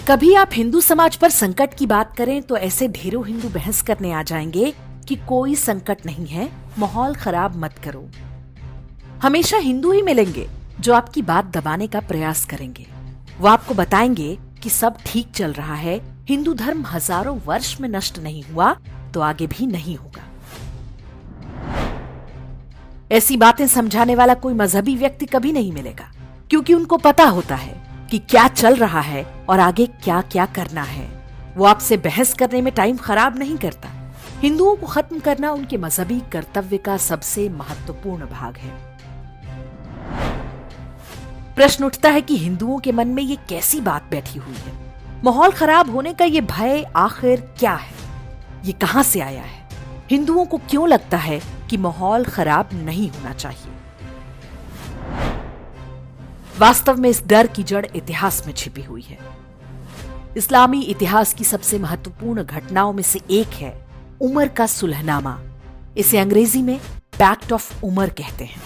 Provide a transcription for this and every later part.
कभी आप हिंदू समाज पर संकट की बात करें तो ऐसे ढेरों हिंदू बहस करने आ जाएंगे कि कोई संकट नहीं है, माहौल खराब मत करो। हमेशा हिंदू ही मिलेंगे जो आपकी बात दबाने का प्रयास करेंगे। वो आपको बताएंगे कि सब ठीक चल रहा है, हिंदू धर्म हजारों वर्ष में नष्ट नहीं हुआ तो आगे भी नहीं होगा। ऐसी बातें समझाने वाला कोई मजहबी व्यक्ति कभी नहीं मिलेगा, क्योंकि उनको पता होता है कि क्या चल रहा है और आगे क्या क्या करना है। वो आपसे बहस करने में टाइम खराब नहीं करता। हिंदुओं को खत्म करना उनके मजहबी कर्तव्य का सबसे महत्वपूर्ण भाग है। प्रश्न उठता है कि हिंदुओं के मन में ये कैसी बात बैठी हुई है? माहौल खराब होने का ये भय आखिर क्या है? ये कहां से आया है? हिंदुओं को क्यों लगता है कि माहौल खराब नहीं होना चाहिए? वास्तव में इस डर की जड़ इतिहास में छिपी हुई है। इस्लामी इतिहास की सबसे महत्वपूर्ण घटनाओं में से एक है उमर का सुलहनामा। इसे अंग्रेजी में पैक्ट ऑफ उमर कहते हैं।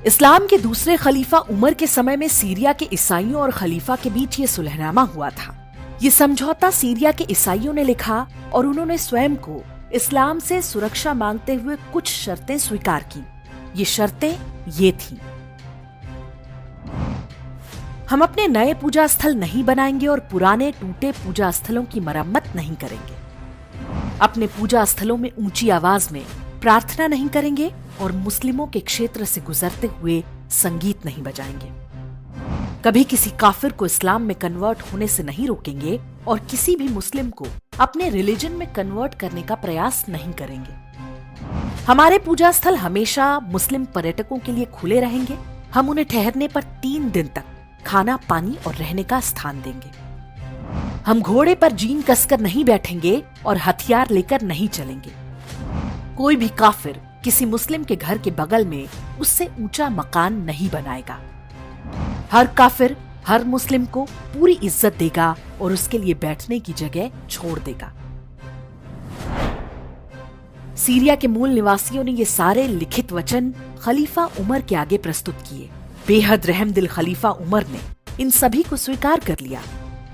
इस्लाम के दूसरे खलीफा उमर के समय में सीरिया के ईसाइयों और खलीफा के बीच ये सुलहनामा हुआ था। ये समझौता सीरिया के ईसाइयों ने लिखा और उन्होंने स्वयं को इस्लाम से सुरक्षा मांगते हुए कुछ शर्तें स्वीकार की। ये शर्तें ये थीं: हम अपने नए पूजा स्थल नहीं बनाएंगे और पुराने टूटे पूजा स्थलों की मरम्मत नहीं करेंगे। अपने पूजा स्थलों में ऊंची आवाज में प्रार्थना नहीं करेंगे और मुस्लिमों के क्षेत्र से गुजरते हुए संगीत नहीं बजाएंगे। कभी किसी काफिर को इस्लाम में कन्वर्ट होने से नहीं रोकेंगे और किसी भी मुस्लिम को अपने रिलीजन में कन्वर्ट करने का प्रयास नहीं करेंगे। हमारे पूजा स्थल हमेशा मुस्लिम पर्यटकों के लिए खुले रहेंगे। हम उन्हें ठहरने पर 3 दिन तक खाना, पानी और रहने का स्थान देंगे। हम घोड़े पर जीन कसकर नहीं बैठेंगे और हथियार लेकर नहीं चलेंगे। कोई भी काफिर किसी मुस्लिम के घर के बगल में उससे ऊंचा मकान नहीं बनाएगा। हर काफिर हर मुस्लिम को पूरी इज्जत देगा और उसके लिए बैठने की जगह छोड़ देगा। सीरिया के मूल निवासियों ने ये सारे लिखित वचन खलीफा उमर के आगे प्रस्तुत किए। बेहद रहमदिल खलीफा उमर ने इन सभी को स्वीकार कर लिया।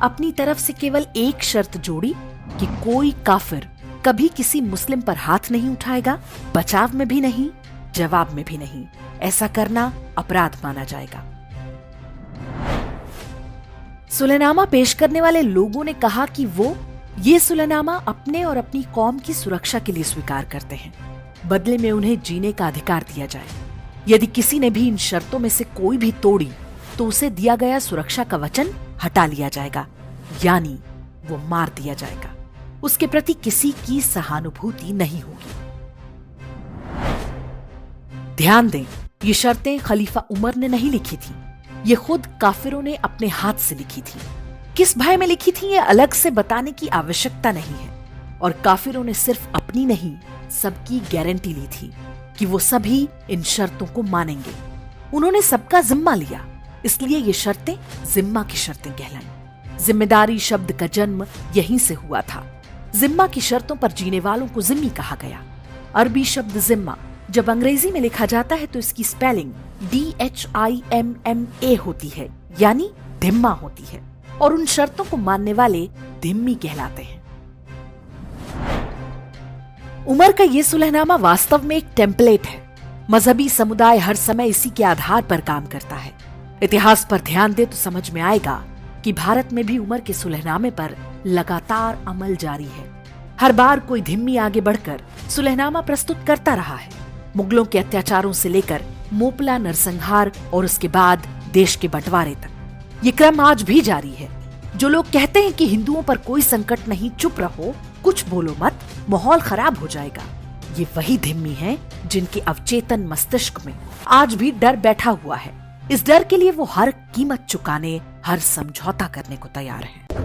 अपनी तरफ से केवल एक शर्त जोड़ी कि कोई काफिर कभी किसी मुस्लिम पर हाथ नहीं उठाएगा, बचाव में भी नहीं, जवाब में भी नहीं। ऐसा करना अपराध माना जाएगा। सुलहनामा पेश करने वाले लोगों ने कहा कि वो ये सुलहनामा अपने और अपनी कौम की सुरक्षा के लिए स्वीकार करते हैं। बदले में उन्हें जीने का अधिकार दिया जाए। यदि किसी ने भी इन शर्तों में से कोई भी तोड़ी तो उसे दिया गया सुरक्षा का वचन हटा लिया जाएगा, यानी वो मार दिया जाएगा। उसके प्रति किसी की सहानुभूति नहीं होगी। ध्यान दें, ये शर्तें खलीफा उमर ने नहीं लिखी थी। ये खुद काफिरों ने अपने हाथ से लिखी थी। किस भय में लिखी थी ये अलग से बताने की आवश्यकता नहीं है। और काफिरों ने सिर्फ अपनी नहीं, सबकी गारंटी ली थी कि वो सभी इन शर्तों को मानेंगे। उन्होंने सबका जिम्मा लिया, इसलिए ये शर्तें जिम्मा की शर्तें कहलाईं। जिम्मेदारी शब्द का जन्म यहीं से हुआ था। जिम्मा की शर्तों पर जीने वालों को जिम्मी कहा गया। अरबी शब्द जिम्मा जब अंग्रेजी में लिखा जाता है तो इसकी स्पेलिंग DHIMMA होती है, यानी धिम्मा होती है, और उन शर्तों को मानने वाले धिम्मी कहलाते हैं। उमर का ये सुलहनामा वास्तव में एक टेम्पलेट है। मजहबी समुदाय हर समय इसी के आधार पर काम करता है। इतिहास पर ध्यान दे तो समझ में आएगा कि भारत में भी उमर के सुलहनामे पर लगातार अमल जारी है। हर बार कोई धिम्मी आगे बढ़कर सुलहनामा प्रस्तुत करता रहा है। मुगलों के अत्याचारों से लेकर मोपला नरसंहार और उसके बाद देश के बंटवारे तक ये क्रम आज भी जारी है। जो लोग कहते हैं कि हिंदुओं पर कोई संकट नहीं, चुप रहो, कुछ बोलो मत, माहौल खराब हो जाएगा, ये वही धिम्मी हैं जिनके अवचेतन मस्तिष्क में आज भी डर बैठा हुआ है। इस डर के लिए वो हर कीमत चुकाने, हर समझौता करने को तैयार हैं।